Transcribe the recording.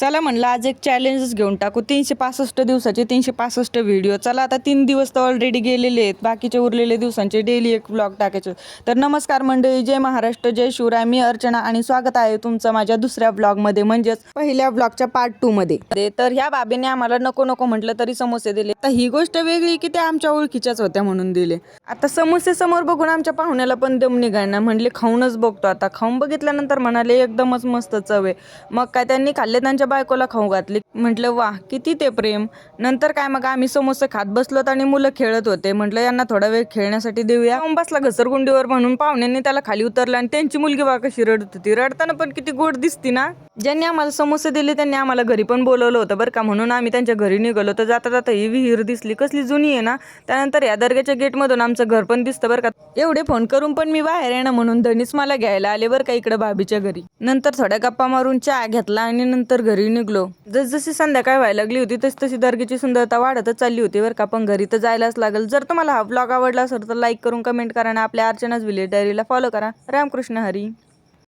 चला म्हणलं आज एक चॅलेंजच घेऊन टाकू. 365 दिवसाचे 365 व्हिडिओ. चला आता 3 दिवस तर ऑलरेडी गेलेले आहेत, बाकीचे उरलेले दिवसांचे डेली एक व्लॉग टाकायचे. तर नमस्कार मंडळी, जय महाराष्ट्र, जय शिवराय. मी अर्चना आणि स्वागत आहे तुमचं माझ्या दुसऱ्या व्लॉगमध्ये, म्हणजेच पहिल्या व्लॉगच्या पार्ट 2 मध्ये. तर ह्या बाबीने आम्हाला नको नको म्हटलं तरी समोसे दिले. तर ही गोष्ट वेगळी की त्या आमच्या ओळखीच्याच होत्या म्हणून दिले. आता समोसे समोर बघून आमच्या पाहुण्याला पण दम निघायना, म्हणले खाऊनच बघतो. आता खाऊन बघितल्यानंतर म्हणाले एकदमच मस्त चव आहे. मग काय त्यांनी खाल्ले, त्यांच्या बायकोला खाऊ घातली. म्हटलं वाह किती ते प्रेम. नंतर काय मग आम्ही समोसे खात बसलोत आणि मुलं खेळत होते. म्हटलं यांना थोडा वेळ खेळण्यासाठी देऊया. बसला घसरगुंडीवर म्हणून पाहुण्यांनी त्याला खाली उतरलं आणि त्यांची मुलगी बा कशी रडत होती. रडताना पण किती गोड दिसती ना. ज्यांनी आम्हाला समोसे दिले त्यांनी आम्हाला घरी पण बोलवलं होतं बरं का, म्हणून आम्ही त्यांच्या घरी निघालो. तर जाता जाता ही विहीर दिसली, कसली जुनी आहे ना. त्यानंतर या दर्ग्याच्या गेटमधून आमचं घर पण दिसतं बरं का. एवढे फोन करून पण मी बाहेर आहे ना म्हणून धनीच मला घ्यायला आले बरं का इकडे भाभीच्या घरी. नंतर थोड्या गप्पा मारून चहा घेतला आणि नंतर घरी निघलो. जसजशी संध्याकाळ व्हायला लागली होती तशी दर्गीची सुंदरता वाढतच चालली होती बरं का. पण घरी तर जायलाच लागल. जर तुम्हाला हा व्लॉग आवडला असेल तर लाईक करून कमेंट करा आणि आपल्या अर्चनाच विलेज डायरीला फॉलो करा. रामकृष्ण हरी.